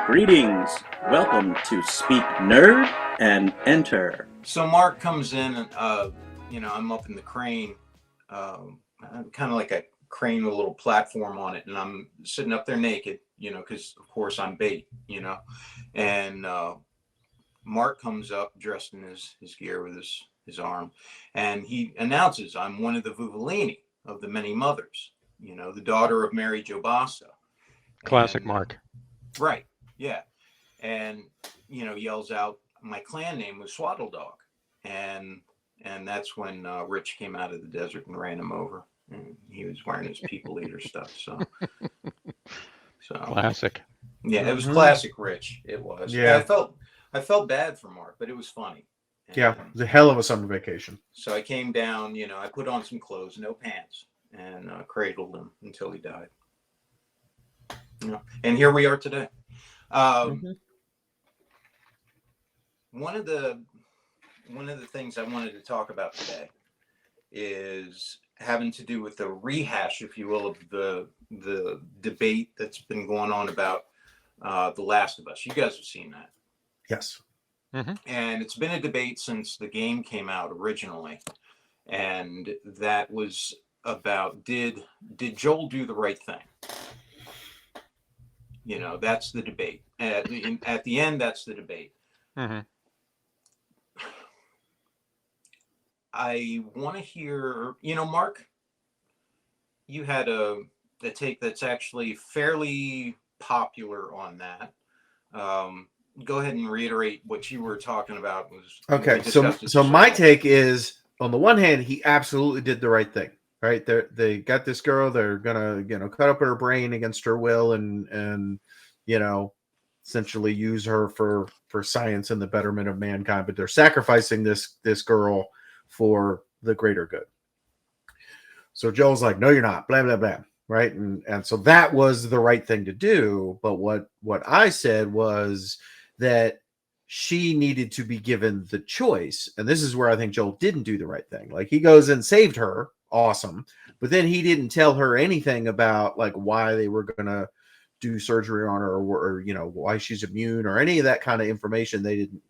Greetings. Welcome to Speak Nerd and Enter. So Mark comes in and, I'm up in the crane, kind of like a crane with a little platform on it. And I'm sitting up there naked, because of course I'm bait, and Mark comes up dressed in his gear with his arm. And he announces, I'm one of the Vuvolini of the Many Mothers, the daughter of Mary Jo Basta. Classic And, Mark. Right. Yeah. And, yells out, my clan name was Swaddle Dog. And that's when Rich came out of the desert and ran him over. And he was wearing his people eater stuff. So Classic. Yeah, it was classic Rich. It was. Yeah. I felt bad for Mark, but it was funny. And yeah, it was a hell of a summer vacation. So I came down, I put on some clothes, no pants, and cradled him until he died. And here we are today. One of the things I wanted to talk about today is having to do with the rehash, if you will, of the debate that's been going on about The Last of Us. You guys have seen that. Yes. Mm-hmm. And it's been a debate since the game came out originally. And that was about, did Joel do the right thing? That's the debate. At the end, that's the debate. Mm-hmm. I want to hear, Mark, you had a take that's actually fairly popular on that. Go ahead and reiterate what you were talking about. Okay, so my take is, on the one hand, he absolutely did the right thing, right? They got this girl, they're gonna, cut up her brain against her will and essentially use her for science and the betterment of mankind, but they're sacrificing this girl for the greater good. So Joel's like, no, you're not, blah, blah, blah. Right. And so that was the right thing to do. But what I said was that she needed to be given the choice. And this is where I think Joel didn't do the right thing. Like, he goes and saved her. Awesome. But then he didn't tell her anything about like why they were going to do surgery on her or why she's immune or any of that kind of information. They didn't,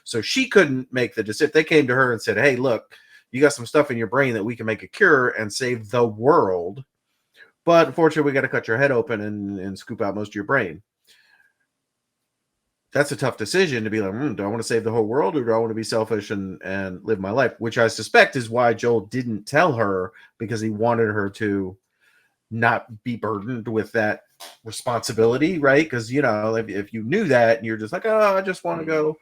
so she couldn't make the decision. If they came to her and said, hey, look, you got some stuff in your brain that we can make a cure and save the world, but unfortunately we got to cut your head open and scoop out most of your brain. That's a tough decision to be like, do I want to save the whole world or do I want to be selfish and live my life? Which I suspect is why Joel didn't tell her, because he wanted her to not be burdened with that responsibility, right? Because if you knew that and you're just like, oh, I just want to go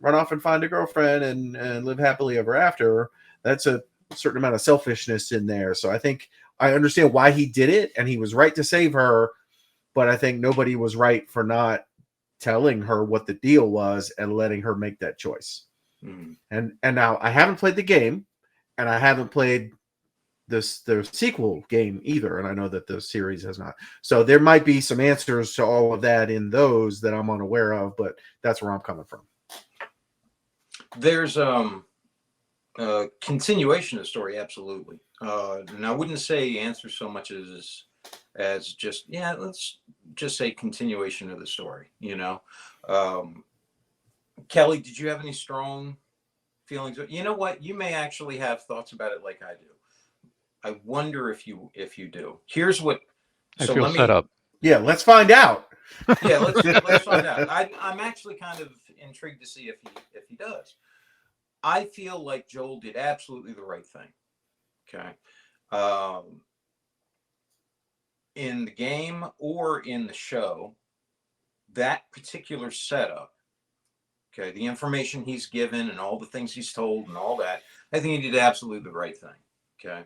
run off and find a girlfriend and live happily ever after, that's a certain amount of selfishness in there. So I think I understand why he did it, and he was right to save her, but I think nobody was right for not telling her what the deal was and letting her make that choice. And now I haven't played the game, and I haven't played the sequel game either, and I know that the series has not. So there might be some answers to all of that in those that I'm unaware of, but that's where I'm coming from. There's a continuation of the story, absolutely. And I wouldn't say answer so much as just, let's just say continuation of the story. Kelly, did you have any strong feelings? You know what? You may actually have thoughts about it like I do. I wonder if you do. Here's what I feel set up. Yeah, let's find out. Yeah, let's find out. I'm actually kind of intrigued to see if he does. I feel like Joel did absolutely the right thing. Okay. In the game or in the show, that particular setup, okay, the information he's given and all the things he's told and all that, I think he did absolutely the right thing. Okay.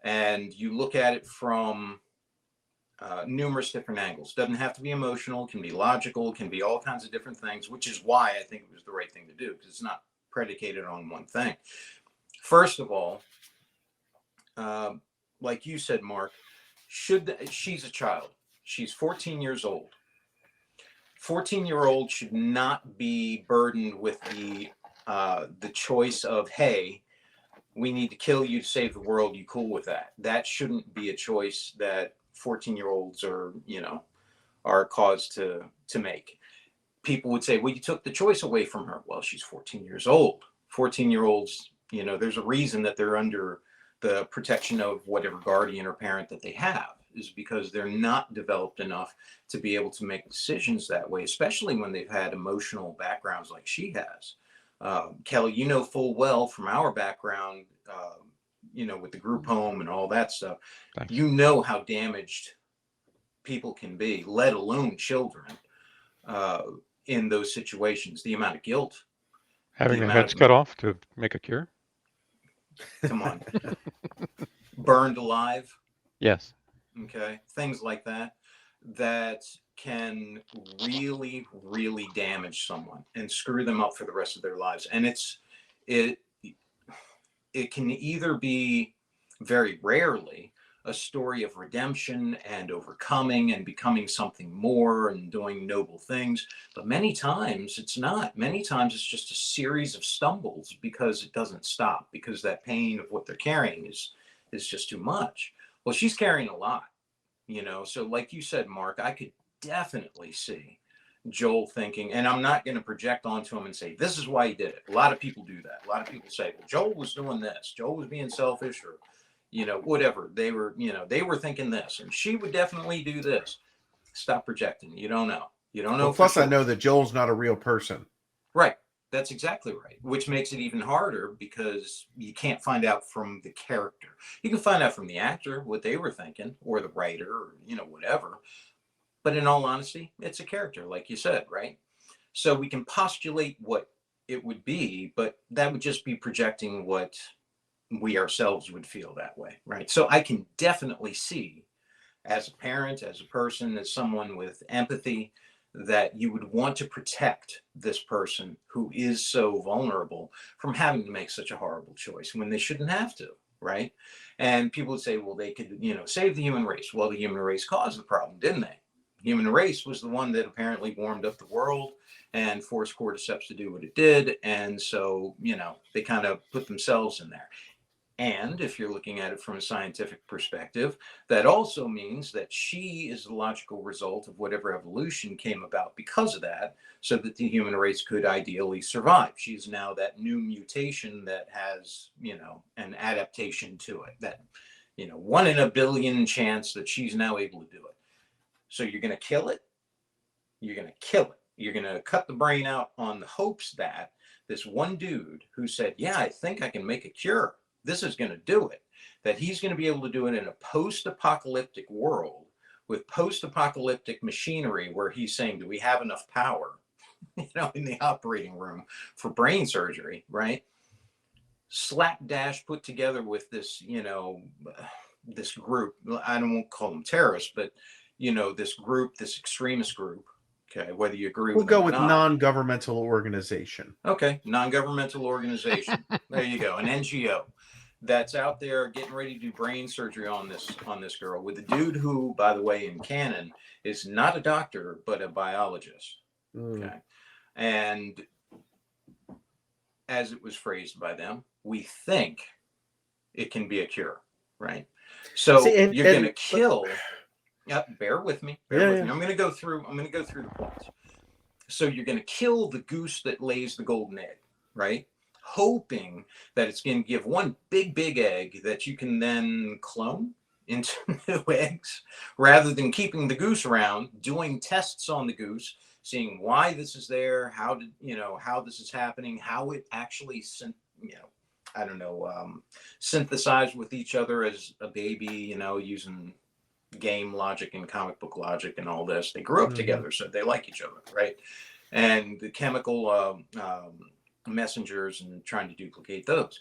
And you look at it from numerous different angles. Doesn't have to be emotional, can be logical, can be all kinds of different things, which is why I think it was the right thing to do, because it's not predicated on one thing. First of all, like you said, Mark, she's a child. She's 14 years old. 14-year-old should not be burdened with the choice of, hey, we need to kill you to save the world. You cool with that? That shouldn't be a choice that 14-year-olds are, are caused to make. People would say, well, you took the choice away from her. Well, she's 14 years old. 14-year-olds, there's a reason that they're under the protection of whatever guardian or parent that they have, is because they're not developed enough to be able to make decisions that way, especially when they've had emotional backgrounds like she has. Kelly, you know full well from our background, with the group home and all that stuff, Thanks. you know how damaged people can be, let alone children, in those situations. The amount of guilt. Having their heads cut off to make a cure? Come on. Burned alive. Yes. Okay. Things like that can really, really damage someone and screw them up for the rest of their lives. And it can either be, very rarely, a story of redemption and overcoming and becoming something more and doing noble things. But many times it's not. Many times it's just a series of stumbles because it doesn't stop, because that pain of what they're carrying is just too much. Well, she's carrying a lot, so like you said, Mark, I could definitely see Joel thinking, and I'm not going to project onto him and say, this is why he did it. A lot of people do that. A lot of people say, well, Joel was doing this. Joel was being selfish, or whatever. They were thinking this, and she would definitely do this. Stop projecting. You don't know. Well, plus, sure. I know that Joel's not a real person. Right. That's exactly right. Which makes it even harder because you can't find out from the character. You can find out from the actor what they were thinking, or the writer, or, whatever. But in all honesty, it's a character, like you said, right? So we can postulate what it would be, but that would just be projecting what we ourselves would feel that way, right? So I can definitely see, as a parent, as a person, as someone with empathy, that you would want to protect this person who is so vulnerable from having to make such a horrible choice when they shouldn't have to, right? And people would say, well, they could, save the human race. Well, the human race caused the problem, didn't they? The human race was the one that apparently warmed up the world and forced cordyceps to do what it did. And so, they kind of put themselves in there. And if you're looking at it from a scientific perspective, that also means that she is the logical result of whatever evolution came about because of that, so that the human race could ideally survive. She's now that new mutation that has, an adaptation to it, that, 1 in a billion chance that she's now able to do it. So you're going to kill it. You're going to kill it. You're going to cut the brain out on the hopes that this one dude who said, yeah, I think I can make a cure, this is going to do it, that he's going to be able to do it in a post-apocalyptic world with post-apocalyptic machinery, where he's saying, do we have enough power, in the operating room for brain surgery, right? Slapdash put together with this, this group, I won't call them terrorists, but, this group, this extremist group. Okay, whether you agree with it or not. We'll go with non-governmental organization. Okay, non-governmental organization. There you go, an NGO that's out there getting ready to do brain surgery on this girl, with a dude who, by the way, in canon is not a doctor but a biologist. Okay, and as it was phrased by them, we think it can be a cure, right? So you're going to kill. Bear with me. I'm going to go through the points. So you're going to kill the goose that lays the golden egg, right? Hoping that it's going to give one big egg that you can then clone into new eggs, rather than keeping the goose around, doing tests on the goose, seeing why this is there, how this is happening, how it actually synthesized with each other as a baby, using game logic and comic book logic and all this. They grew up together, so they like each other, right? And the chemical messengers and trying to duplicate those.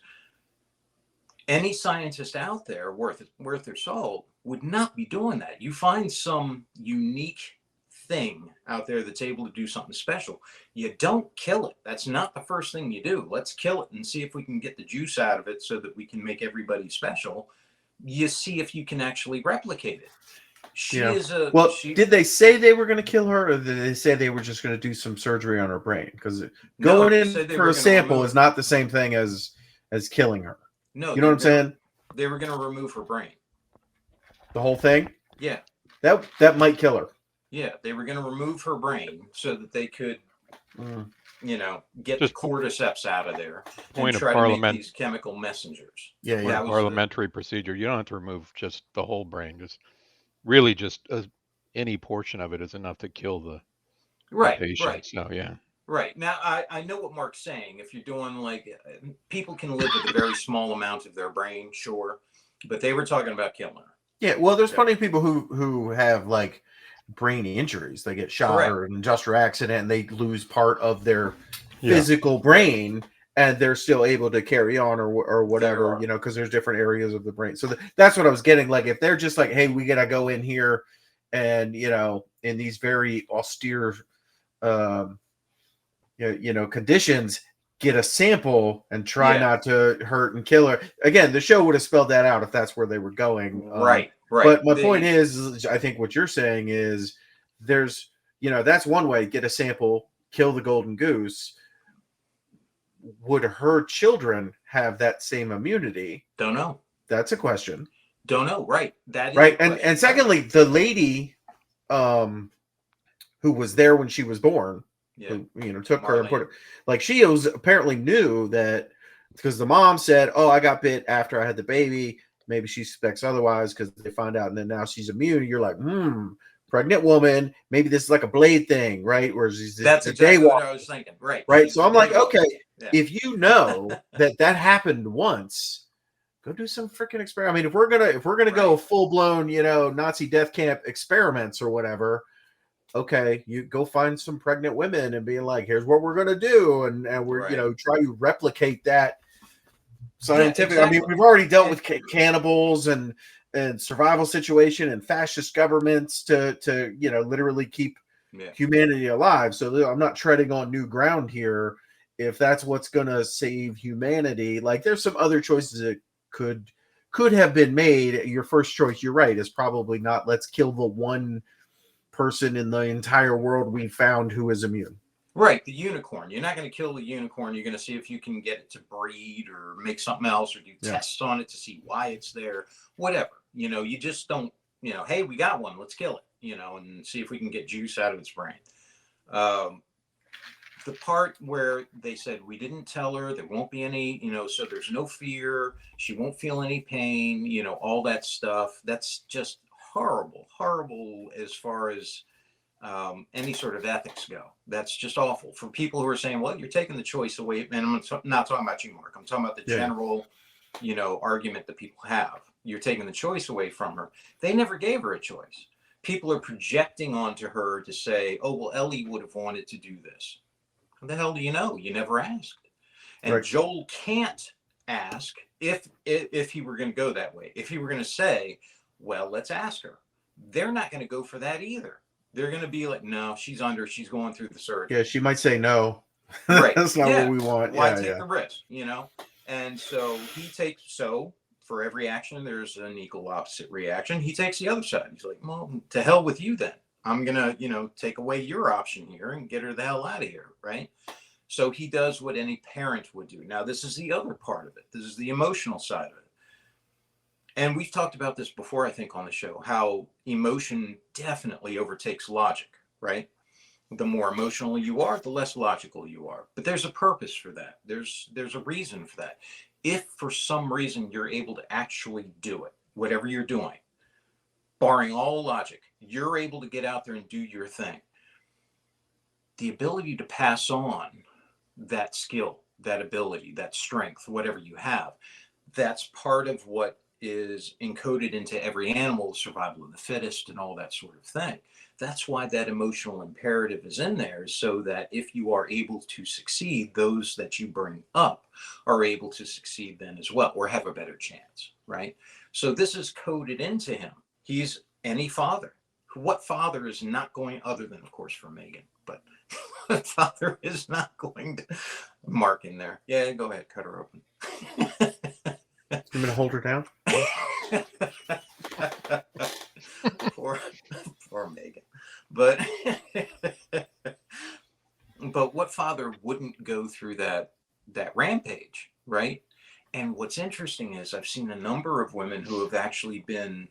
Any scientist out there worth their salt would not be doing that. You find some unique thing out there that's able to do something special, you don't kill it. That's not the first thing you do. Let's kill it and see if we can get the juice out of it so that we can make everybody special. You see if you can actually replicate it. Did they say they were going to kill her, or did they say they were just going to do some surgery on her brain? Because going in for a sample is not the same thing as killing her. No, you know what I'm saying? They were going to remove her brain. The whole thing? Yeah. That might kill her. Yeah, they were going to remove her brain so that they could, Mm. get Just the cordyceps out of there and point of try to make parliament, these chemical messengers. Yeah, point yeah. That of was the, parliamentary procedure. You don't have to remove just the whole brain. Just really just any portion of it is enough to kill the right, patient. So yeah, right. Now, I know what Mark's saying. If you're doing like, people can live with a very small amount of their brain, sure, but they were talking about killing her. Yeah, well, there's Yeah. plenty of people who have like brain injuries. They get shot Correct. or an industrial accident and they lose part of their yeah, physical brain, and they're still able to carry on or whatever, There are. because there's different areas of the brain. So that's what I was getting. Like, if they're just like, hey, we gotta go in here and in these very austere um conditions, get a sample and try Yeah. not to hurt and kill her. Again, the show would have spelled that out if that's where they were going. Right. But my point is, I think what you're saying is there's, that's one way. Get a sample, kill the golden goose. Would her children have that same immunity? Don't know. That's a question. Don't know. Right. That is Right. a question. And secondly, the lady who was there when she was born, Yeah. who took her and put Marlene. her, like, she was apparently knew that, because the mom said, oh, I got bit after I had the baby. Maybe she suspects otherwise because they find out, and then now she's immune. You're like, pregnant woman. Maybe this is like a Blade thing, right? Where That's exactly what I was thinking. Right. right? She's So I'm a like, daywalker. okay, Yeah. if you know that happened once, go do some freaking experiment. I mean, if we're gonna go Right. full blown, Nazi death camp experiments or whatever, okay, you go find some pregnant women and being like, here's what we're gonna do, and we're Right. try to replicate that scientific. exactly. I mean, we've already dealt with cannibals and survival situation and fascist governments to literally keep Yeah. humanity alive. So I'm not treading on new ground here. If that's what's going to save humanity, like, there's some other choices that could have been made. Your first choice, you're right, is probably not, let's kill the one person in the entire world we found who is immune. Right, the unicorn. You're not going to kill the unicorn. You're going to see if you can get it to breed or make something else or do tests on it to see why it's there. Whatever. You just don't, hey, we got one. Let's kill it, and see if we can get juice out of its brain. The part where they said, we didn't tell her, there won't be any, so there's no fear. She won't feel any pain, all that stuff. That's just horrible, horrible as far as any sort of ethics go. That's just awful for people who are saying, well, you're taking the choice away. And I'm not talking about you, Mark. I'm talking about the general, argument that people have. You're taking the choice away from her. They never gave her a choice. People are projecting onto her to say, oh, well, Ellie would have wanted to do this. How the hell do you know? You never asked. And Right. Joel can't ask if he were going to go that way. If he were going to say, well, let's ask her. They're not going to go for that either. They're going to be like, no, she's going through the surgery. Yeah, she might say no. Right. That's not what we want. Why take the risk, And so for every action, there's an equal opposite reaction. He takes the other side. He's like, well, to hell with you then. I'm going to, take away your option here and get her the hell out of here, right? So he does what any parent would do. Now, this is the other part of it. This is the emotional side of it. And we've talked about this before, I think, on the show, how emotion definitely overtakes logic, right? The more emotional you are, the less logical you are. But there's a purpose for that. There's a reason for that. If for some reason you're able to actually do it, whatever you're doing, barring all logic, you're able to get out there and do your thing. The ability to pass on that skill, that ability, that strength, whatever you have, that's part of what is encoded into every animal, survival of the fittest and all that sort of thing. That's why that emotional imperative is in there, so that if you are able to succeed, those that you bring up are able to succeed then as well, or have a better chance, right? So this is coded into him. He's any father. What father is not going, other than, of course, for Megan, but what father is not going to Mark in there? Yeah, go ahead, cut her open. You gonna hold her down? poor Megan. But what father wouldn't go through that rampage, right? And what's interesting is I've seen a number of women who have actually been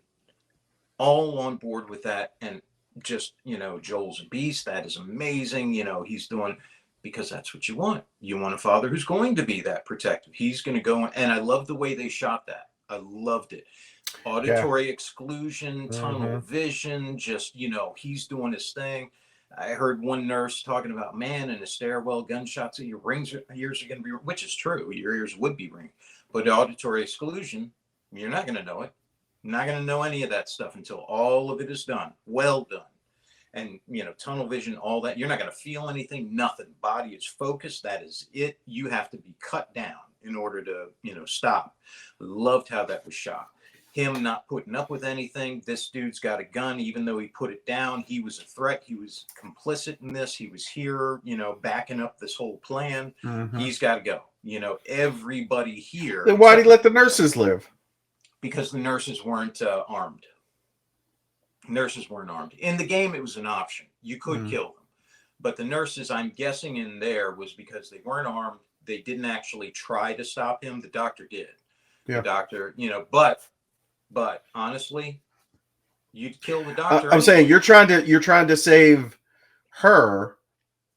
all on board with that and just, Joel's a beast. That is amazing. He's doing, because that's what you want. You want a father who's going to be that protective. He's going to go. And I love the way they shot that. I loved it. Auditory exclusion, tunnel vision, just, he's doing his thing. I heard one nurse talking about, man, in the stairwell, gunshots, your ears are going to be, which is true. Your ears would be ringing. But auditory exclusion, you're not going to know it. You're not going to know any of that stuff until all of it is done. Well done. And, tunnel vision, all that. You're not going to feel anything, nothing. Body is focused. That is it. You have to be cut down in order to, stop. Loved how that was shot. Him not putting up with anything. This dude's got a gun. Even though he put it down, he was a threat. He was complicit in this. He was here, backing up this whole plan. He's got to go. Everybody here. Then why did he let the nurses live? Because the nurses weren't armed. Nurses weren't armed. In the game, it was an option. You could kill them. But the nurses, I'm guessing in there, was because they weren't armed. They didn't actually try to stop him. The doctor did. Yeah. The doctor, but honestly, you'd kill the doctor. I'm saying you're trying to save her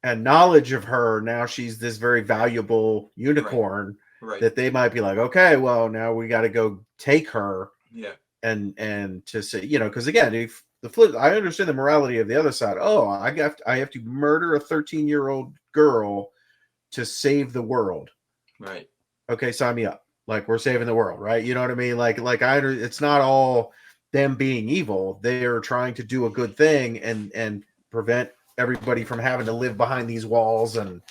and knowledge of her. Now she's this very valuable unicorn that they might be like, okay, well, now we got to go take her. Yeah. And to say, because again, if the flip, I understand the morality of the other side. Oh, I have to murder a 13-year-old girl to save the world. Right. Okay, sign me up. Like, we're saving the world, right? You know what I mean? Like it's not all them being evil. They are trying to do a good thing and prevent everybody from having to live behind these walls and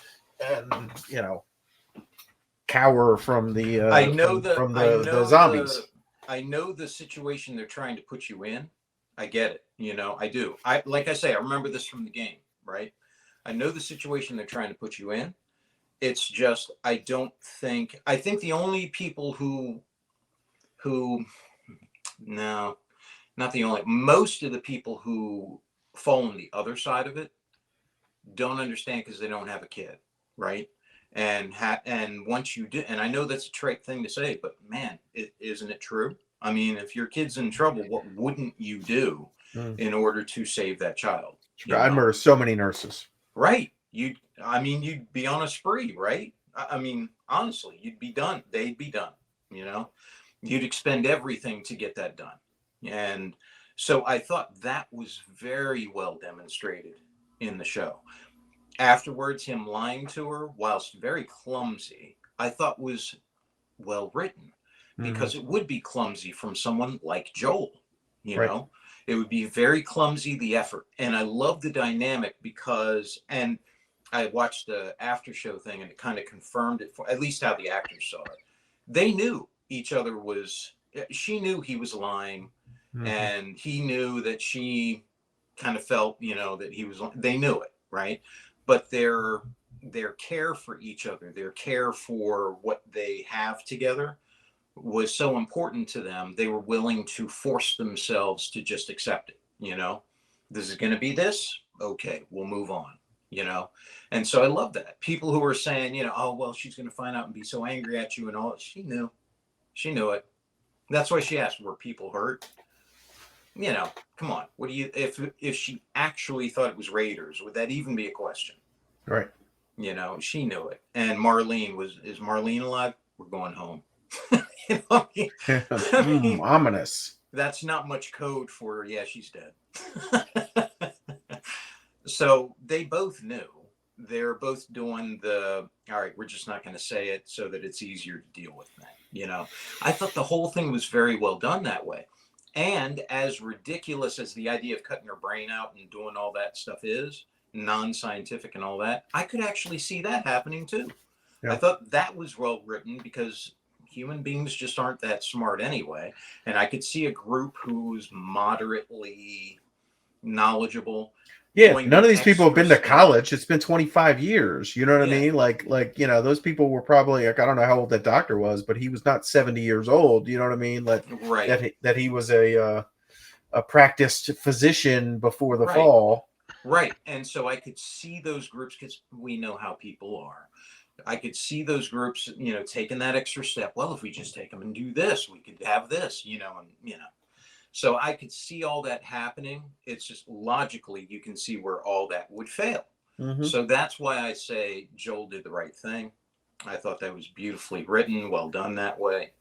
cower from the the zombies. I know the situation they're trying to put you in. I get it. I do. Like I say, I remember this from the game, right? I know the situation they're trying to put you in. It's just, I think the only people no, not the only, most of the people who fall on the other side of it don't understand because they don't have a kid, right? And once you do, and I know that's a trite thing to say, but man, isn't it true? I mean, if your kid's in trouble, what wouldn't you do in order to save that child? I'd murder so many nurses. Right. You'd be on a spree, right? I mean, honestly, you'd be done. They'd be done, You'd expend everything to get that done. And so I thought that was very well demonstrated in the show. Afterwards, him lying to her, whilst very clumsy, I thought was well written, because it would be clumsy from someone like Joel, you know? It would be very clumsy, the effort. And I love the dynamic because, and I watched the after show thing and it kind of confirmed it, for at least how the actors saw it. They knew each other she knew he was lying, and he knew that she kind of felt, that he was, they knew it, right? But their care for each other, their care for what they have together was so important to them. They were willing to force themselves to just accept it. This is going to be this. Okay, we'll move on, And so I love that. People who are saying, oh, well, she's going to find out and be so angry at you and all. She knew it. That's why she asked, were people hurt? Come on. What do you, if she actually thought it was Raiders, would that even be a question? Right. She knew it. And Marlene is Marlene alive? We're going home. Ominous. That's not much code for, yeah, she's dead. So they both knew. They're both doing all right, we're just not going to say it so that it's easier to deal with that. I thought the whole thing was very well done that way. And as ridiculous as the idea of cutting her brain out and doing all that stuff is, non-scientific and all that, I could actually see that happening too. Yeah. I thought that was well written because human beings just aren't that smart anyway. And I could see a group who's moderately knowledgeable. Yeah, none of these people have been to college. It's been 25 years. You know what I mean? Like, those people were probably, like, I don't know how old that doctor was, but he was not 70 years old. You know what I mean? Like, that he was a practiced physician before the fall. Right. And so I could see those groups, because we know how people are. I could see those groups, taking that extra step. Well, if we just take them and do this, we could have this, So I could see all that happening. It's just logically you can see where all that would fail. Mhm. So that's why I say Joel did the right thing. I thought that was beautifully written, well done that way,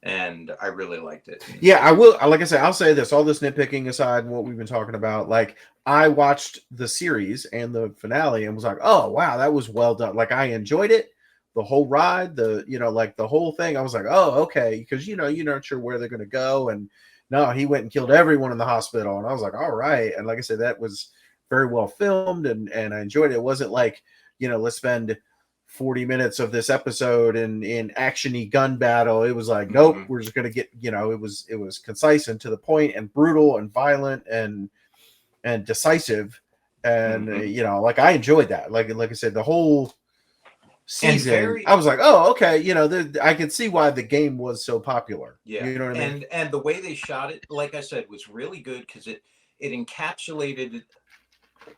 and I really liked it. Yeah, I will. Like I said, I'll say this: all this nitpicking aside, what we've been talking about, like I watched the series and the finale and was like, "Oh wow, that was well done." Like I enjoyed it, the whole ride, like the whole thing. I was like, "Oh, okay," because you're not sure where they're going to go, and no, he went and killed everyone in the hospital, and I was like, "All right." And like I said, that was very well filmed, and I enjoyed it. It wasn't like let's spend 40 minutes of this episode in actiony gun battle. It was like, nope, we're just gonna get, it was concise and to the point and brutal and violent and decisive. And like I enjoyed that. Like I said, the whole season, I was like, oh, okay, I can see why the game was so popular. Yeah. You know what I mean? And the way they shot it, like I said, was really good because it encapsulated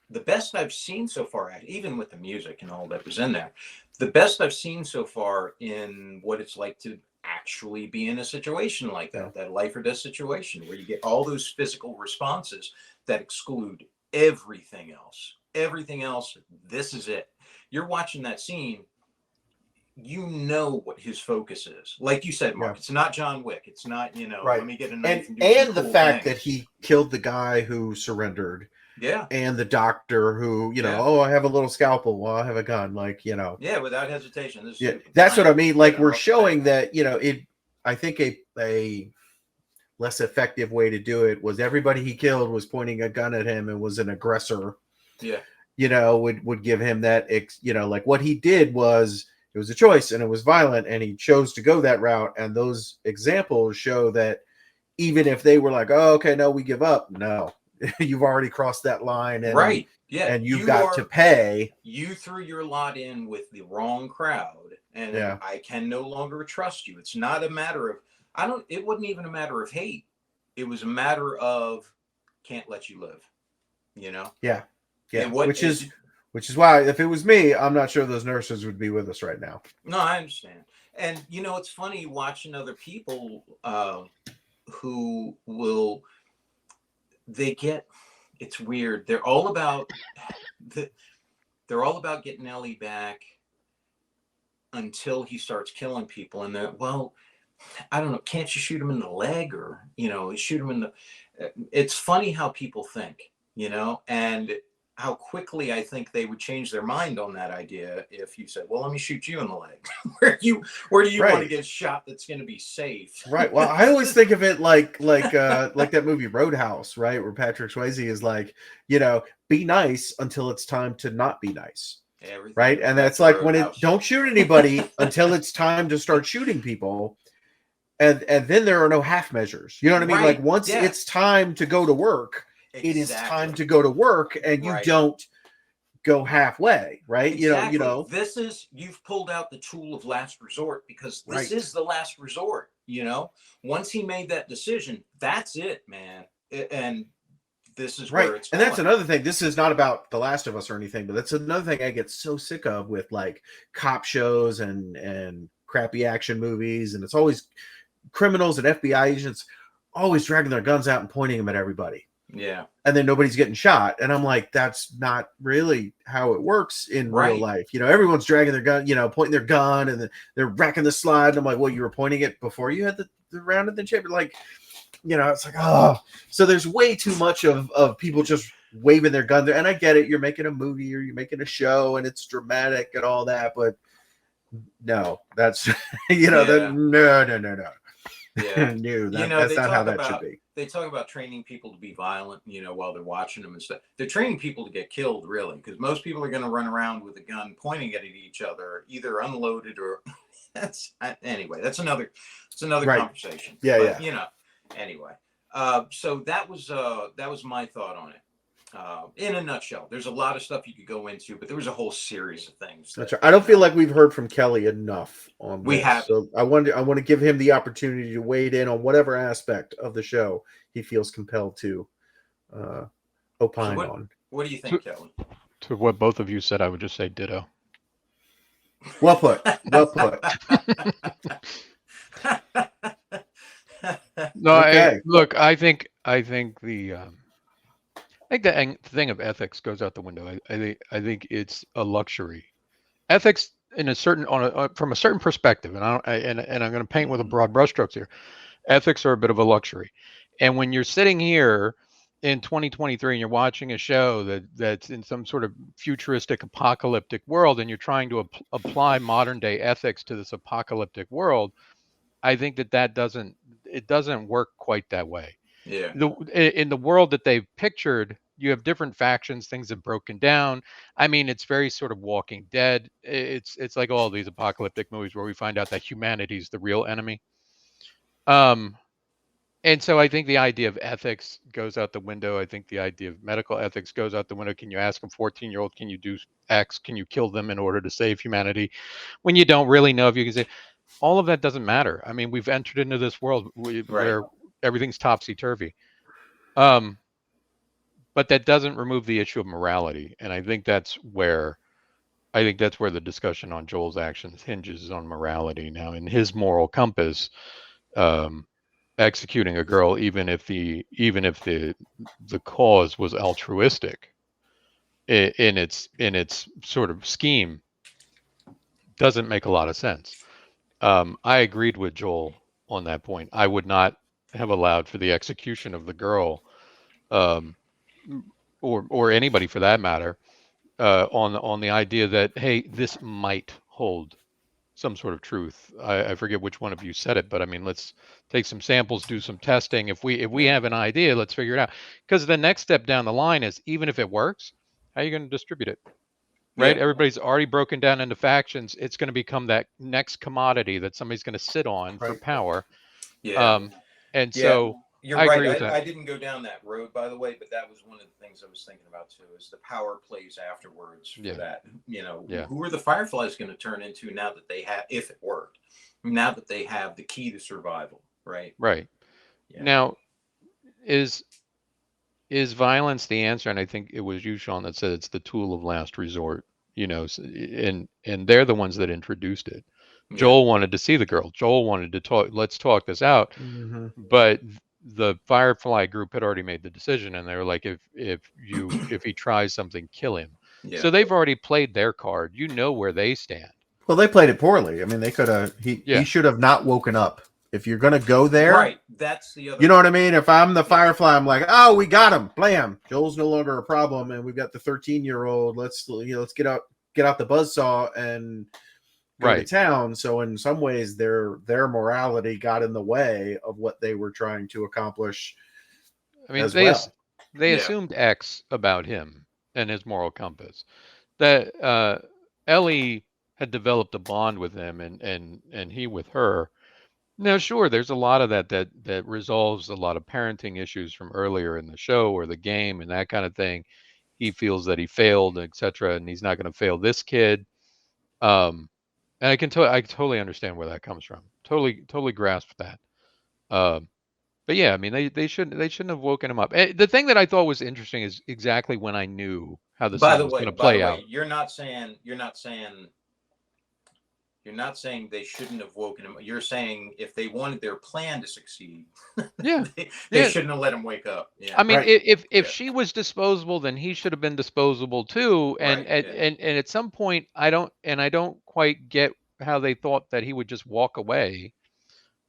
the best I've seen so far, even with the music and all that was in there, the best I've seen so far in what it's like to actually be in a situation like that life or death situation where you get all those physical responses that exclude everything else. Everything else, this is it. You're watching that scene, what his focus is. Like you said, Mark, it's not John Wick. It's not, right. Let me get a knife and the fact that he killed the guy who surrendered. Yeah. And the doctor who, oh, I have a little scalpel. Well, I have a gun. Like, Yeah, without hesitation. That's what I mean. Like, we're showing that, I think a less effective way to do it was everybody he killed was pointing a gun at him and was an aggressor. Yeah. Would give him that, like what he did was, it was a choice and it was violent and he chose to go that route. And those examples show that even if they were like, oh, okay, no, we give up. No. You've already crossed that line, and right, yeah, and you've got to pay. You threw your lot in with the wrong crowd, and I can no longer trust you. It's not a matter of it wasn't even a matter of hate. It was a matter of can't let you live. Yeah. Which is why if it was me, I'm not sure those nurses would be with us right now. No, I understand, and it's funny watching other people who will. It's weird. They're all about getting Ellie back until he starts killing people. And I don't know. Can't you shoot him in the leg or, shoot him in the, it's funny how people think, and how quickly I think they would change their mind on that idea if you said, well, let me shoot you in the leg. Where do you want to get shot that's going to be safe? Right. Well, I always think of it like that movie Roadhouse, right? Where Patrick Swayze is like, be nice until it's time to not be nice. Everything right. And that's like Roadhouse. Don't shoot anybody until it's time to start shooting people. And then there are no half measures. You know what I mean? Right. Like once it's time to go to work, it is time to go to work, and you don't go halfway, right? Exactly. This is, you've pulled out the tool of last resort because this is the last resort. Once he made that decision, that's it, man. And this is where it's going. And that's another thing. This is not about The Last of Us or anything, but that's another thing I get so sick of with like cop shows and crappy action movies, and it's always criminals and FBI agents always dragging their guns out and pointing them at everybody. Yeah. And then nobody's getting shot. And I'm like, that's not really how it works in real life. Everyone's dragging their gun, pointing their gun, and they're wrecking the slide. And I'm like, well, you were pointing it before you had the round in the chamber. Like, it's like, oh. So there's way too much of people just waving their gun there. And I get it. You're making a movie or you're making a show and it's dramatic and all that. But no, that's, no. Yeah. That's not how that should be. They talk about training people to be violent, while they're watching them and stuff. They're training people to get killed, really, because most people are going to run around with a gun pointing it at each other, either unloaded or anyway. That's another conversation. Yeah. Anyway. So that was my thought on it. In a nutshell, there's a lot of stuff you could go into, but there was a whole series of things. That's right. I don't feel like we've heard from Kelly enough on this. We have. So I want to give him the opportunity to wade in on whatever aspect of the show he feels compelled to opine on. What do you think, Kelly? To what both of you said, I would just say ditto. Well put. Well put. No, Okay. look, I think I think the thing of ethics goes out the window. I think it's a luxury. Ethics in a certain from a certain perspective, and and I'm going to paint with a broad brushstrokes here. Ethics are a bit of a luxury, and when you're sitting here in 2023 and you're watching a show that's in some sort of futuristic apocalyptic world, and you're trying to apply modern day ethics to this apocalyptic world, I think that doesn't work quite that way. Yeah. In the world that they've pictured, you have different factions, things have broken down. I mean, it's very sort of Walking Dead. It's like all these apocalyptic movies where we find out that humanity's the real enemy. And so I think the idea of ethics goes out the window. I think the idea of medical ethics goes out the window. Can you ask a 14-year-old, can you do X? Can you kill them in order to save humanity? When you don't really know if you can say, all of that doesn't matter. I mean, we've entered into this world where everything's topsy-turvy. But that doesn't remove the issue of morality. And I think that's where the discussion on Joel's actions hinges on morality. Now, in his moral compass, executing a girl, even if the cause was altruistic in its sort of scheme, doesn't make a lot of sense. I agreed with Joel on that point. I would not have allowed for the execution of the girl, or anybody for that matter, on the idea that, hey, this might hold some sort of truth. I forget which one of you said it, but I mean, let's take some samples, do some testing. If we have an idea, let's figure it out. Because the next step down the line is, even if it works, how are you going to distribute it? Right? Yeah. Everybody's already broken down into factions. It's going to become that next commodity that somebody's going to sit on for power. Yeah. And Yeah. so You're I right. agree with that. I didn't go down that road, by the way, but that was one of the things I was thinking about too, is the power plays afterwards for that. You know, who are the Fireflies going to turn into now that they have, if it worked, now that they have the key to survival, right? Right. Yeah. Now, is violence the answer? And I think it was you, Sean, that said it's the tool of last resort. You know, and they're the ones that introduced it. Joel wanted to see the girl. Joel wanted to talk. Let's talk this out. Mm-hmm. But the Firefly group had already made the decision, and they were like, if he tries something, kill him. Yeah. So they've already played their card. You know where they stand. Well, they played it poorly. I mean, they could have. He should have not woken up. If you're gonna go there, right? That's the other. You know what I mean? If I'm the Firefly, I'm like, oh, we got him. Blam. Joel's no longer a problem, and we've got the 13-year-old. Let's get out the buzzsaw and go to town. So in some ways, their morality got in the way of what they were trying to accomplish. I mean, they assumed X about him and his moral compass. That Ellie had developed a bond with him, and he with her. Now, sure, there's a lot of that resolves a lot of parenting issues from earlier in the show or the game and that kind of thing. He feels that he failed, etc., and he's not going to fail this kid. And I totally understand where that comes from. Totally grasp that. But yeah, I mean, they shouldn't have woken him up. The thing that I thought was interesting is exactly when I knew how the scene was going to play out. You're not saying they shouldn't have woken him. You're saying if they wanted their plan to succeed, they shouldn't have let him wake up. Yeah. I mean, if she was disposable, then he should have been disposable too. And and at some point, I don't quite get how they thought that he would just walk away.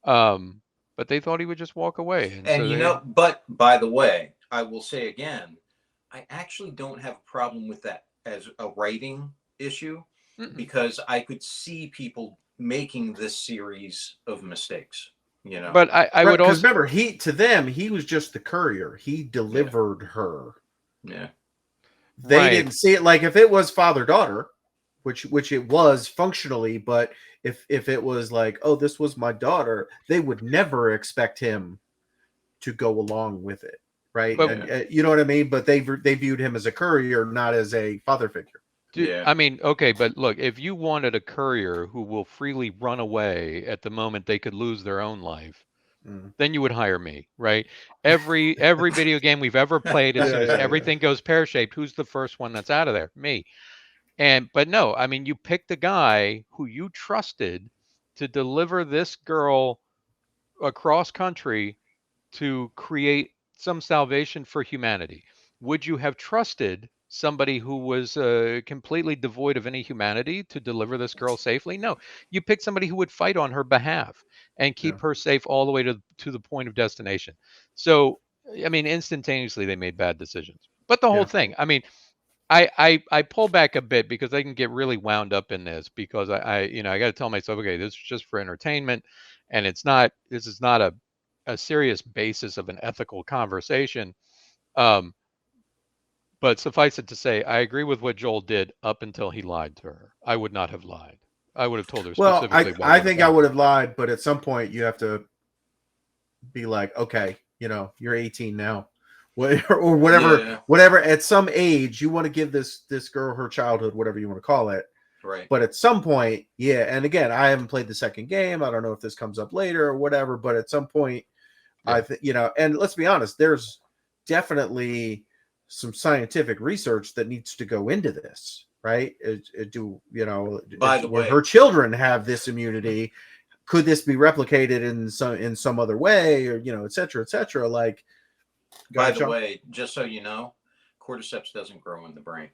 But they thought he would just walk away. And so but by the way, I will say again, I actually don't have a problem with that as a writing issue. Because I could see people making this series of mistakes, But I would also remember he was just the courier. He delivered her. Yeah. They didn't see it like if it was father-daughter, which it was functionally, but if it was like, oh, this was my daughter, they would never expect him to go along with it, right? But, you know what I mean? But they viewed him as a courier, not as a father figure. I mean, okay, but look, if you wanted a courier who will freely run away at the moment they could lose their own life, then you would hire me, right? Every video game we've ever played, as soon as everything goes pear-shaped, who's the first one that's out of there? Me. But no, I mean, you picked a guy who you trusted to deliver this girl across country to create some salvation for humanity. Would you have trusted somebody who was completely devoid of any humanity to deliver this girl safely? No, you picked somebody who would fight on her behalf and keep her safe all the way to the point of destination. So, I mean, instantaneously they made bad decisions. But the whole thing, I mean, I pull back a bit because I can get really wound up in this because I got to tell myself, okay, this is just for entertainment, and this is not a serious basis of an ethical conversation. But suffice it to say, I agree with what Joel did up until he lied to her. I would not have lied. I would have told her Well, specifically. I think I would have lied, but at some point you have to be like, okay, you're 18 now, or whatever. Yeah. Whatever. At some age, you want to give this girl her childhood, whatever you want to call it. Right. But at some point, yeah. And again, I haven't played the second game. I don't know if this comes up later or whatever. But at some point, I think and let's be honest, there's definitely some scientific research that needs to go into this, right? By the way, her children have this immunity. Could this be replicated in some other way, or et cetera, et cetera? Like, by the way, just so you know, cordyceps doesn't grow in the brain.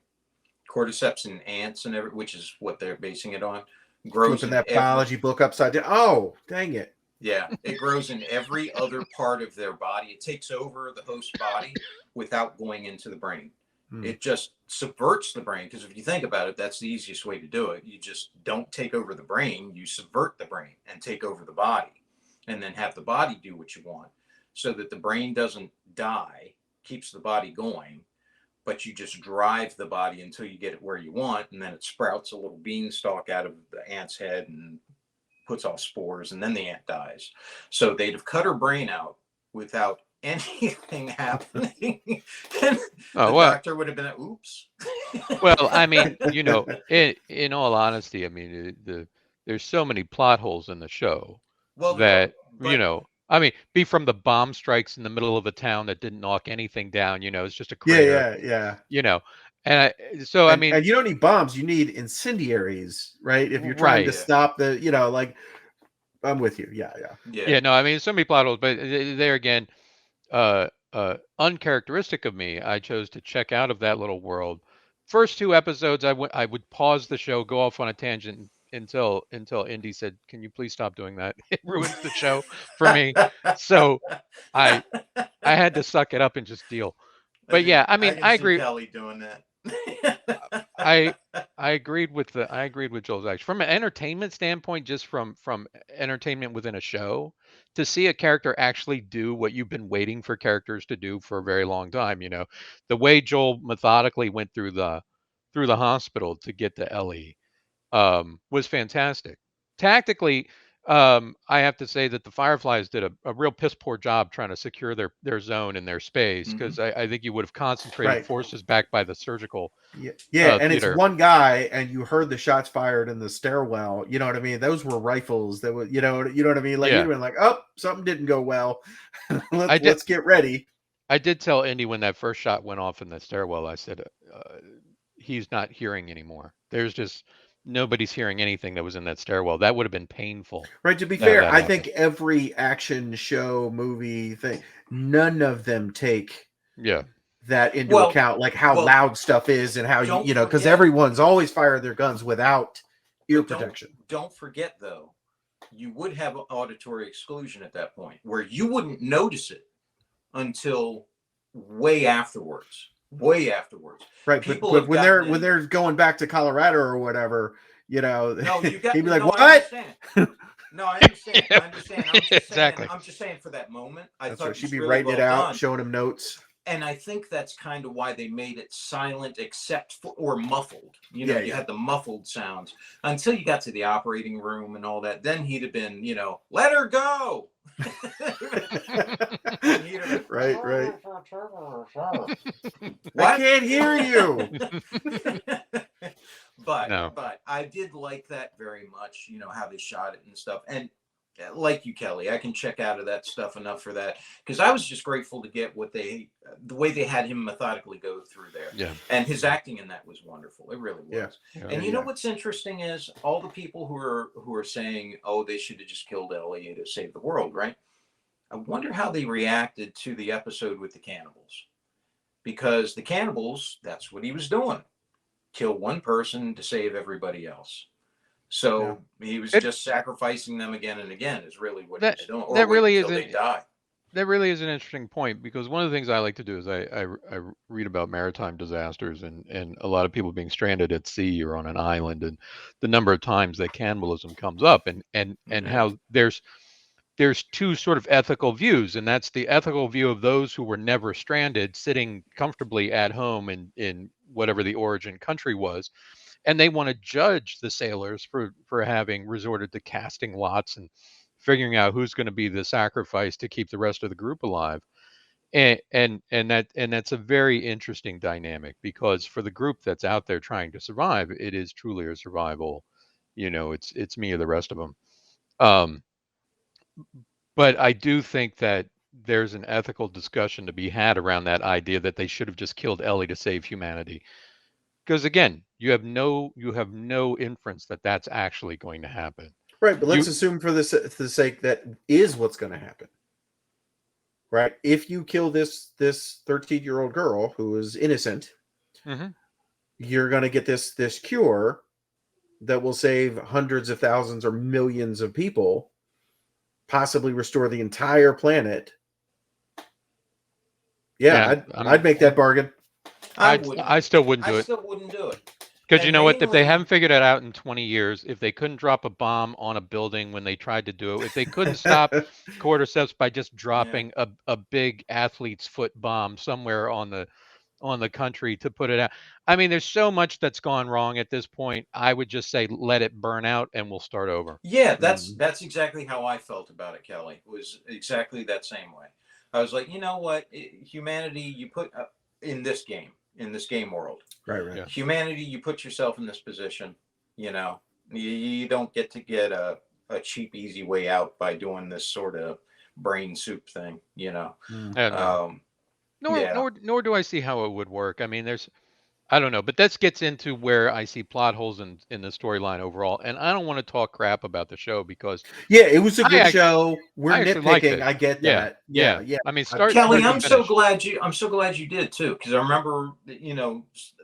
Cordyceps in ants which is what they're basing it on, grows in that biology book upside down. Oh, dang it! Yeah, it grows in every other part of their body. It takes over the host body without going into the brain. It just subverts the brain, because if you think about it, that's the easiest way to do it. You just don't take over the brain, you subvert the brain and take over the body, and then have the body do what you want, so that the brain doesn't die, keeps the body going, but you just drive the body until you get it where you want, and then it sprouts a little beanstalk out of the ant's head and puts off spores, and then the ant dies. So they'd have cut her brain out without anything happening. And doctor would have been like, oops. Well, I mean, in all honesty, I mean, there's so many plot holes in the show that, I mean, be from the bomb strikes in the middle of a town that didn't knock anything down, it's just a crater. Yeah. And I mean, and you don't need bombs, you need incendiaries, right? If you're trying to stop the, like, I'm with you. Yeah. No, I mean, so many plot holes, but there again, uncharacteristic of me, I chose to check out of that little world. First 2 episodes, I would pause the show, go off on a tangent until Indy said, "Can you please stop doing that? It ruins the show for me." So I had to suck it up and just deal. But yeah, I mean, I agree. Kelly doing that. I agreed with Joel's action from an entertainment standpoint, just from entertainment within a show, to see a character actually do what you've been waiting for characters to do for a very long time. The way Joel methodically went through the hospital to get to Ellie was fantastic. Tactically, I have to say that the Fireflies did a real piss poor job trying to secure their zone and their space, because I think you would have concentrated forces back by the surgical. Yeah, and theater. It's one guy, and you heard the shots fired in the stairwell. You know what I mean? Those were rifles. That was, you know what I mean? Like, you'd been like, oh, something didn't go well. Let's get ready. I did tell Indy when that first shot went off in the stairwell, I said, he's not hearing anymore. There's just nobody's hearing anything that was in that stairwell. That would have been painful. Right. To be fair, I think every action show, movie thing, none of them take that into account, like how loud stuff is and how because everyone's always fired their guns without ear protection. Don't forget, though, you would have auditory exclusion at that point, where you wouldn't notice it until way afterwards. Right. But when they're going back to Colorado or whatever, he'd be like, what? No, I understand. I'm just saying for that moment. That's right. She'd be writing it out, showing him notes. And I think that's kind of why they made it silent, except for, or muffled. You had the muffled sounds until you got to the operating room and all that. Then he'd have been, let her go. Right. I can't hear you. But I did like that very much, how they shot it and stuff. And like you, Kelly, I can check out of that stuff enough for that, because I was just grateful to get the way they had him methodically go through there. Yeah. And his acting in that was wonderful. It really was. Yeah. And you know what's interesting is all the people who are saying, oh, they should have just killed Ellie to save the world, right? I wonder how they reacted to the episode with the cannibals, because the cannibals, that's what he was doing. Kill one person to save everybody else. So he was just sacrificing them again and again is really what he was doing. Or that really until they die. That really is an interesting point, because one of the things I like to do is I read about maritime disasters and a lot of people being stranded at sea or on an island, and the number of times that cannibalism comes up, and how there's two sort of ethical views, and that's the ethical view of those who were never stranded, sitting comfortably at home in whatever the origin country was, and they want to judge the sailors for having resorted to casting lots and figuring out who's going to be the sacrifice to keep the rest of the group alive. And that's a very interesting dynamic, because for the group that's out there trying to survive, it is truly a survival, it's me or the rest of them. But I do think that there's an ethical discussion to be had around that idea that they should have just killed Ellie to save humanity, because again, you have no inference that that's actually going to happen. Right, but let's assume for the sake that is what's going to happen. Right? If you kill this 13-year-old girl who is innocent, you're going to get this cure that will save hundreds of thousands or millions of people, possibly restore the entire planet. Yeah, I'd make that bargain. I still wouldn't do it. I still wouldn't do it. Because you know what? If they haven't figured it out in 20 years, if they couldn't drop a bomb on a building when they tried to do it, if they couldn't stop cordyceps by just dropping a big athlete's foot bomb somewhere on the country to put it out. I mean, there's so much that's gone wrong at this point. I would just say let it burn out and we'll start over. Yeah, that's exactly how I felt about it, Kelly. It was exactly that same way. I was like, you know what? Humanity, you put in this game world. Right. Yeah. Humanity, you put yourself in this position, you don't get to get a cheap, easy way out by doing this sort of brain soup thing, Nor do I see how it would work. I mean, I don't know, but this gets into where I see plot holes in the storyline overall. And I don't want to talk crap about the show, because it was a good show. We're nitpicking. I get that. Yeah. I mean, Kelly, I'm so glad you did too, because I remember,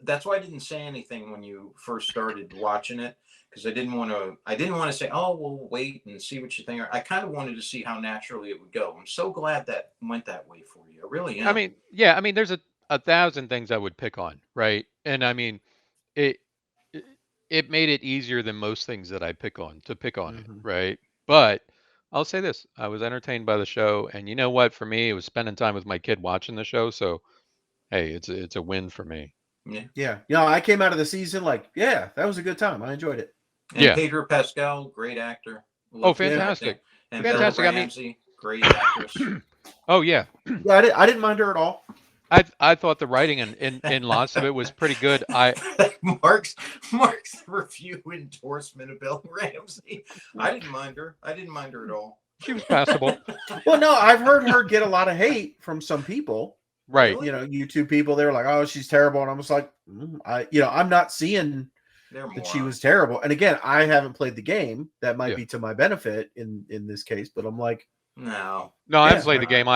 that's why I didn't say anything when you first started watching it, because I didn't want to say, oh, we'll wait and see what you think. I kind of wanted to see how naturally it would go. I'm so glad that went that way for you. I really am. I mean, there's a 1,000 things I would pick on, right? And I mean, it made it easier than most things that I pick on it, right? But I'll say this: I was entertained by the show, and you know what? For me, it was spending time with my kid watching the show. So, hey, it's a win for me. Yeah. I came out of the season like, that was a good time. I enjoyed it. And Pedro Pascal, great actor. Fantastic! And fantastic. Bella Ramsey, great actress. Oh yeah. Yeah, I didn't mind her at all. I thought the writing in lots of it was pretty good. Mark's review endorsement of Bella Ramsey. I didn't mind her at all. She was passable. Well, no, I've heard her get a lot of hate from some people. Right. YouTube people, they're like, oh, she's terrible. And I was like, I'm not seeing that she was terrible. And again, I haven't played the game. That might be to my benefit in this case, but I'm like, No, I haven't played the game.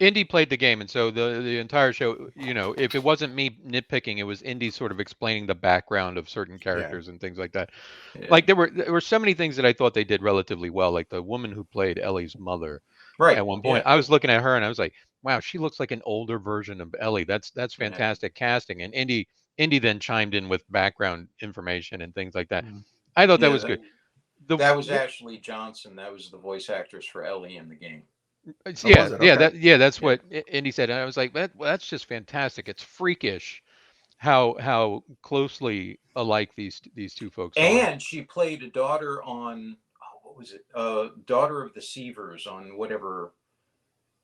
Indy played the game, and so the entire show, if it wasn't me nitpicking, it was Indy sort of explaining the background of certain characters and things like that. Yeah. Like there were so many things that I thought they did relatively well. Like the woman who played Ellie's mother, right? At one point, I was looking at her and I was like, "Wow, she looks like an older version of Ellie." That's fantastic casting. And Indy then chimed in with background information and things like that. I thought that was good. That was Ashley Johnson. That was the voice actress for Ellie in the game. That's what Indy said, and I was like, that's just fantastic. It's freakish how closely alike these two folks are. And she played a daughter on what was it? Daughter of the Seavers on whatever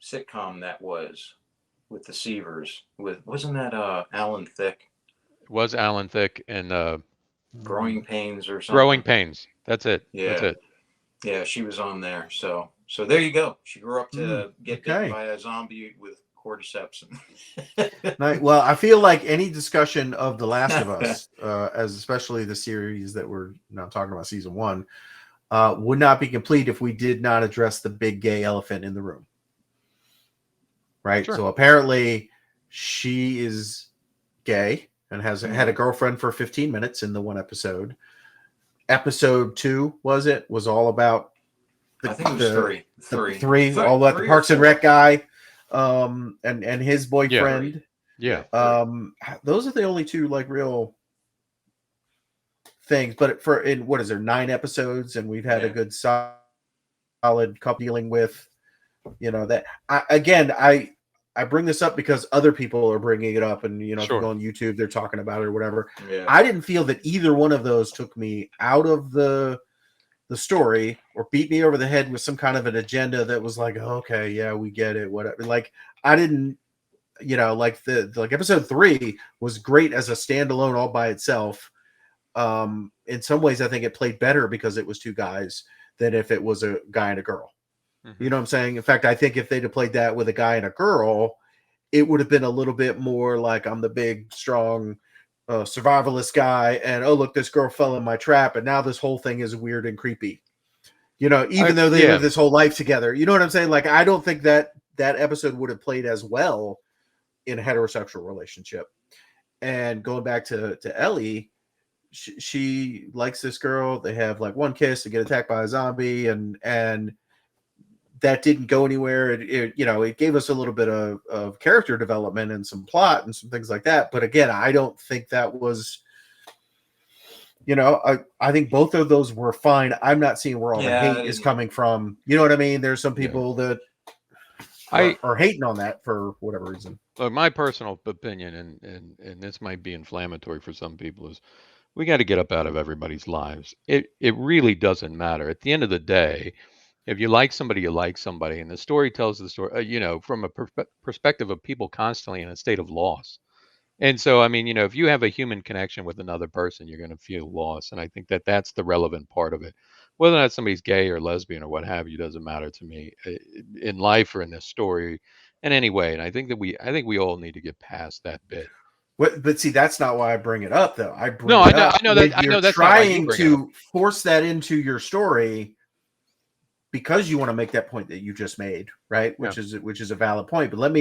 sitcom that was with the Seavers. Wasn't that Alan Thicke? It was Alan Thicke and Growing Pains or something. Growing Pains. That's it. Yeah. That's it. Yeah, she was on there. So there you go. She grew up to get bitten by a zombie with cordyceps. Well, I feel like any discussion of The Last of Us, as especially the series that we're now talking about, season 1, would not be complete if we did not address the big gay elephant in the room. right? Sure. So apparently she is gay and has had a girlfriend for 15 minutes in the one episode. Episode 2 was all about I think it was three all about the Parks and Rec guy, and his boyfriend. Yeah. Those are the only 2 like real things. But for in what is there 9 episodes, and we've had a good solid couple dealing with, that. I bring this up because other people are bringing it up, and if you go on YouTube, they're talking about it or whatever. Yeah. I didn't feel that either one of those took me out of the story or beat me over the head with some kind of an agenda that was like, oh, okay, yeah, we get it, whatever. Like I didn't, like like episode 3 was great as a standalone all by itself. In some ways, I think it played better because it was 2 guys than if it was a guy and a girl. Mm-hmm. You know what I'm saying? In fact, I think if they'd have played that with a guy and a girl, it would have been a little bit more like I'm the big, strong survivalist guy, and oh look, this girl fell in my trap, and now this whole thing is weird and creepy. Even though they live this whole life together. You know what I'm saying? Like I don't think that episode would have played as well in a heterosexual relationship. And going back to Ellie, she likes this girl. They have like one kiss to get attacked by a zombie, and that didn't go anywhere. It gave us a little bit of character development and some plot and some things like that. But again, I don't think that was, I think both of those were fine. I'm not seeing where all the hate is coming from. You know what I mean? There's some people that are hating on that for whatever reason. Look, my personal opinion, and this might be inflammatory for some people, is we got to get up out of everybody's lives. It really doesn't matter. At the end of the day, if you like somebody, you like somebody, and the story tells the story, from a perspective of people constantly in a state of loss. And so, I mean, if you have a human connection with another person, you're going to feel loss. And I think that that's the relevant part of it. Whether or not somebody's gay or lesbian or what have you, doesn't matter to me in life or in this story in any way. And I think we all need to get past that bit. But see, that's not why I bring it up, though. I know that's trying to force that into your story because you want to make that point that you just made, right? Which is a valid point. But let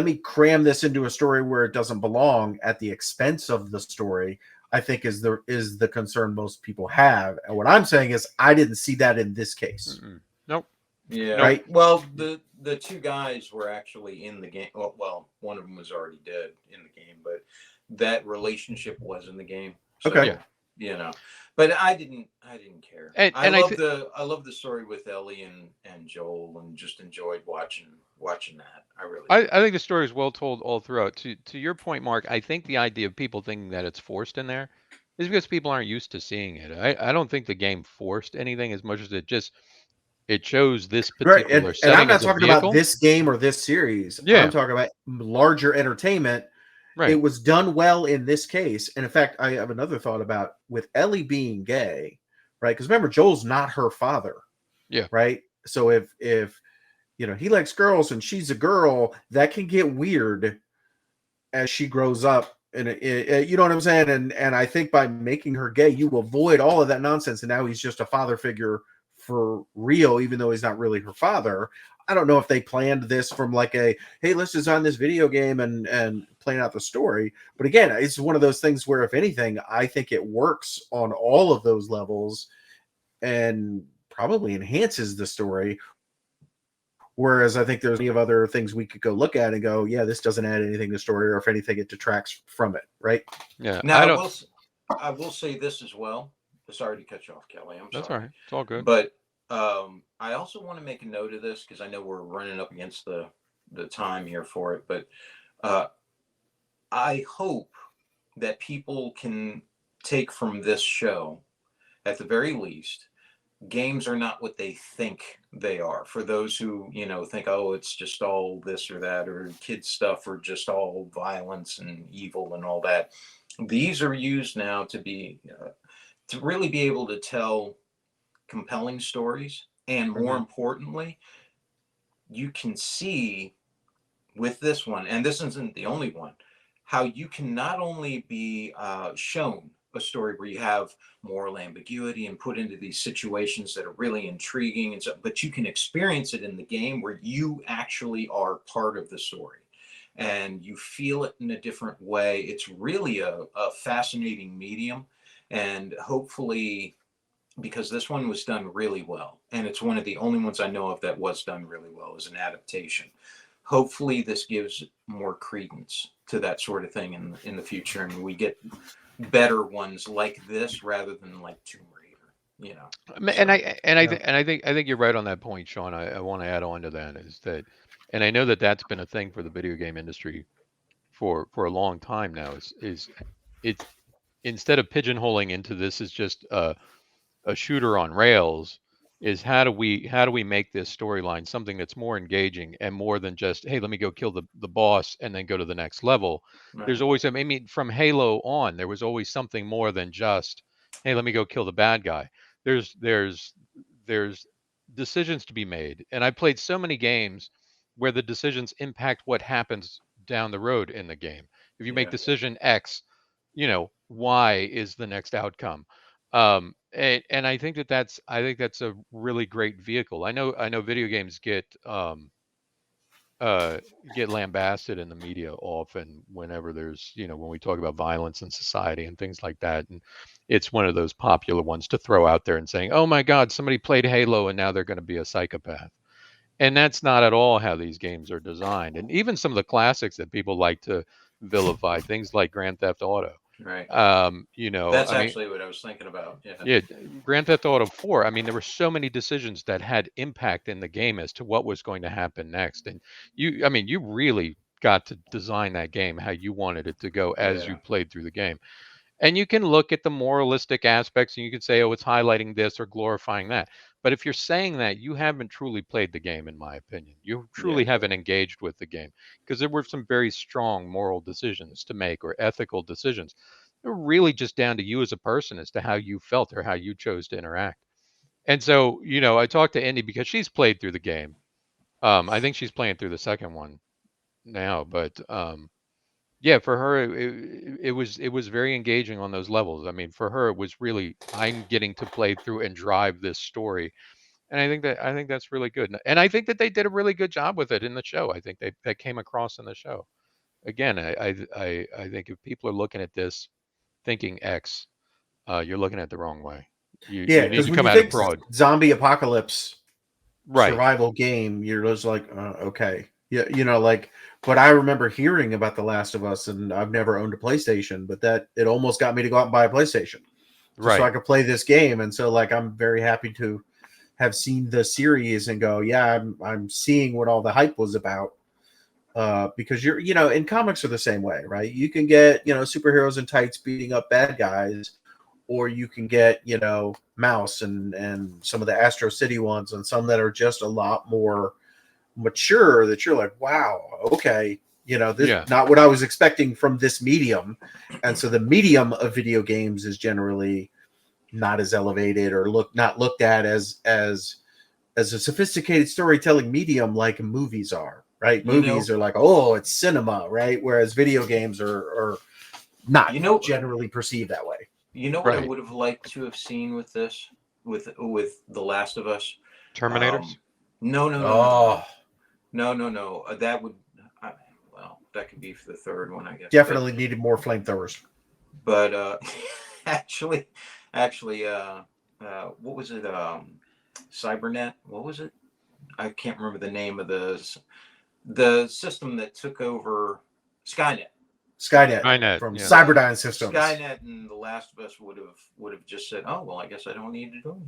me cram this into a story where it doesn't belong at the expense of the story. I think is the concern most people have. And what I'm saying is I didn't see that in this case. Nope. Yeah. Right. Well, the 2 guys were actually in the game. Well, one of them was already dead in the game, but that relationship was in the game. So, okay. But I didn't care. And I love the story with Ellie and Joel, and just enjoyed watching that. I think the story is well told all throughout. To your point, Mark, I think the idea of people thinking that it's forced in there is because people aren't used to seeing it. I don't think the game forced anything as much as it chose this particular right. setting. And I'm not talking about this game or this series. Yeah. I'm talking about larger entertainment. Right. It was done well in this case. And in fact, I have another thought about with Ellie being gay, right? Because remember, Joel's not her father. Yeah. Right. So if he likes girls and she's a girl, that can get weird as she grows up. And you know what I'm saying? And I think by making her gay, you avoid all of that nonsense. And now he's just a father figure for real, even though he's not really her father. I don't know if they planned this from like hey, let's design this video game and plan out the story. But again, it's one of those things where, if anything, I think it works on all of those levels and probably enhances the story. Whereas I think there's plenty of other things we could go look at and go, yeah, this doesn't add anything to the story, or if anything, it detracts from it. Right. Yeah. Now, I will say this as well. Sorry to cut you off, Kelly. I'm sorry. That's all right. It's all good. But I also want to make a note of this because I know we're running up against the time here for it. But I hope that people can take from this show, at the very least, games are not what they think they are. For those who, think, oh, it's just all this or that, or kids stuff, or just all violence and evil and all that. These are used now to be to really be able to tell compelling stories. And more importantly, you can see with this one, and this isn't the only one, how you can not only be shown a story where you have moral ambiguity and put into these situations that are really intriguing and so, but you can experience it in the game where you actually are part of the story and you feel it in a different way. It's really a fascinating medium, and hopefully, because this one was done really well, and it's one of the only ones I know of that was done really well as an adaptation. Hopefully this gives more credence to that sort of thing in the future, and we get better ones like this rather than like Tomb Raider, And I Yeah. think you're right on that point, Sean. I want to add on to that is that, and I know that that's been a thing for the video game industry for a long time now. Is it's instead of pigeonholing into this is just a shooter on rails, is how do we make this storyline something that's more engaging and more than just, hey, let me go kill the boss and then go to the next level. There's right. always, I mean, from Halo on, there was always something more than just, hey, let me go kill the bad guy. There's decisions to be made, and I played so many games where the decisions impact what happens down the road in the game. If you make Yeah. decision X, Y is the next outcome. And I think that's a really great vehicle. I know video games uh get lambasted in the media often whenever there's, when we talk about violence in society and things like that. And it's one of those popular ones to throw out there and saying, oh my God, somebody played Halo and now they're going to be a psychopath. And that's not at all how these games are designed. And even some of the classics that people like to vilify, things like Grand Theft Auto. Right. That's I mean, actually what I was thinking about. Yeah. yeah, Grand Theft Auto 4, I mean, there were so many decisions that had impact in the game as to what was going to happen next. And you really got to design that game how you wanted it to go as Yeah. you played through the game. And you can look at the moralistic aspects and you can say, oh, it's highlighting this or glorifying that. But if you're saying that, you haven't truly played the game, in my opinion. You Yeah. truly haven't engaged with the game, because there were some very strong moral decisions to make or ethical decisions. They're really just down to you as a person as to how you felt or how you chose to interact. And so, I talked to Indy because she's played through the game. I think she's playing through the second one now, but yeah, for her, it was very engaging on those levels. I mean, for her, it was really, I'm getting to play through and drive this story, and I think that's really good. And I think that they did a really good job with it in the show. I think that came across in the show. Again, I think if people are looking at this thinking X, you're looking at the wrong way. You Yeah, you need because to when come you at it think broad. zombie apocalypse Right. survival game, you're just like, okay, yeah, like. But I remember hearing about The Last of Us, and I've never owned a PlayStation, but that it almost got me to go out and buy a PlayStation just so Right. I could play this game. And so, like, I'm very happy to have seen the series and go, yeah, I'm seeing what all the hype was about. Because in comics are the same way, right? You can get superheroes in tights beating up bad guys, or you can get Mouse and some of the Astro City ones, and some that are just a lot more mature, that you're like, wow, okay, this Yeah. not what I was expecting from this medium. And so the medium of video games is generally not as elevated, or not looked at as a sophisticated storytelling medium like movies are, right? You know, Movies are like, oh, it's cinema, right? Whereas video games are not you know, generally perceived that way. what I Right. would have liked to have seen with this, with The Last of Us. Terminators. No, no, no, no, Oh, no, no, no. That would, well, that could be for the third one, I guess. definitely needed more flamethrowers. But actually, what was it? Cybernet. What was it? I can't remember the name of the system that took over Skynet. Skynet Skynet. from Yeah. Cyberdyne Systems. Skynet and The Last of Us would have just said, "Oh well, I guess I don't need to do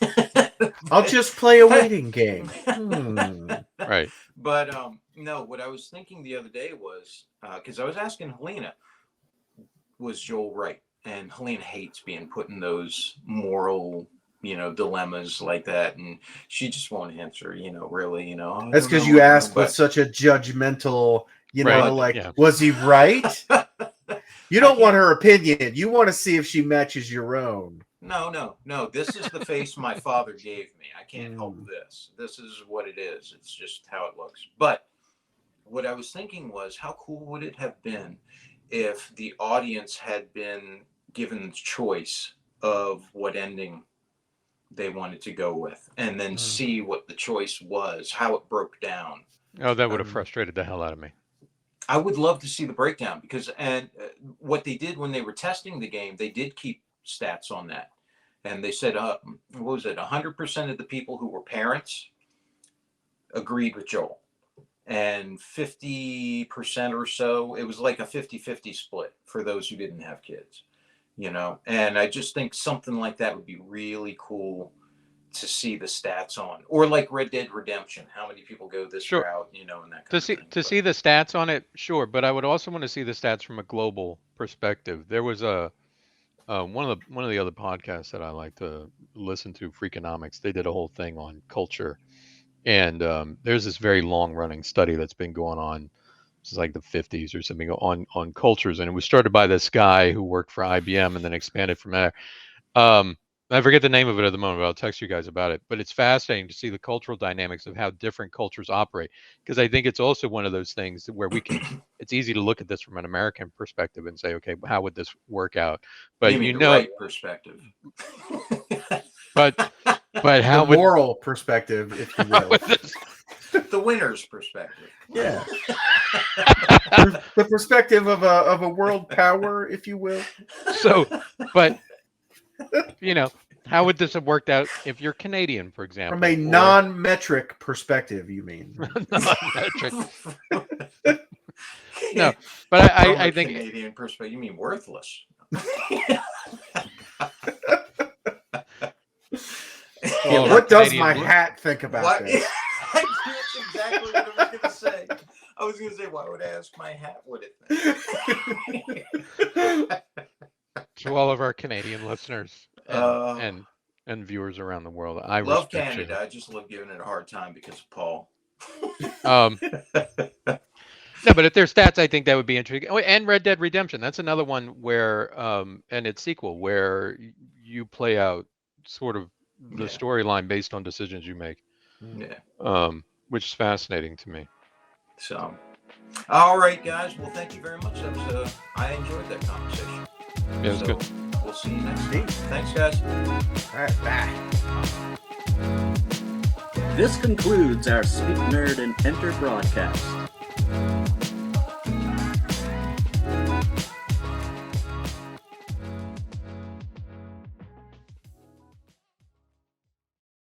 anything. I'll just play a waiting game." Right. But no, what I was thinking the other day was, because I was asking Helena, was Joel right? And Helena hates being put in those moral, dilemmas like that, and she just won't answer. Really, I That's don't because know, you asked with but such a judgmental, Right. like, Yeah. was he right? You I don't want can't- her opinion. You want to see if she matches your own. No. This is the face my father gave me. I can't help this. This is what it is. It's just how it looks. But what I was thinking was, how cool would it have been if the audience had been given the choice of what ending they wanted to go with, and then see what the choice was, how it broke down. Oh, that would have frustrated the hell out of me. I would love to see the breakdown, because what they did when they were testing the game, they did keep stats on that, and they said, what was it? 100% of the people who were parents agreed with Joel, and 50% or so, it was like a 50-50 split for those who didn't have kids, you know. And I just think something like that would be really cool to see the stats on, or like Red Dead Redemption, how many people go this route, you know, and that kind of thing. To see the stats on it, sure, but I would also want to see the stats from a global perspective. There was a one of the other podcasts that I like to listen to, Freakonomics. They did a whole thing on culture, and there's this very long running study that's been going on since like the 50s or something on cultures, and it was started by this guy who worked for IBM and then expanded from there. I forget the name of it at the moment, but I'll text you guys about it. But it's fascinating to see the cultural dynamics of how different cultures operate, because I think it's also one of those things where we can. It's easy to look at this from an American perspective and say, okay, how would this work out? But you know, right perspective. but how the moral perspective, if you will. The winner's perspective. Yeah. The perspective of a world power, if you will. So, but you know, how would this have worked out if you're Canadian, for example? From a non-metric perspective, you mean? Non-metric. No, but I think Canadian perspective, you mean worthless. Well, what does my hat think about this? That's exactly what I was going to say. I was going to say, why would I ask my hat what it thinks? To all of our Canadian listeners and viewers around the world, I love Canada. I just love giving it a hard time because of Paul. No, but if there's stats, I think that would be interesting. Oh, and Red Dead Redemption, that's another one where, and its sequel, where you play out sort of the storyline based on decisions you make. Yeah. Which is fascinating to me. So, all right, guys. Well, thank you very much. That was I enjoyed that conversation. Yeah, it's good. We'll see you next week. Thanks, guys. All right, bye. This concludes our Speak Nerd and Enter broadcast.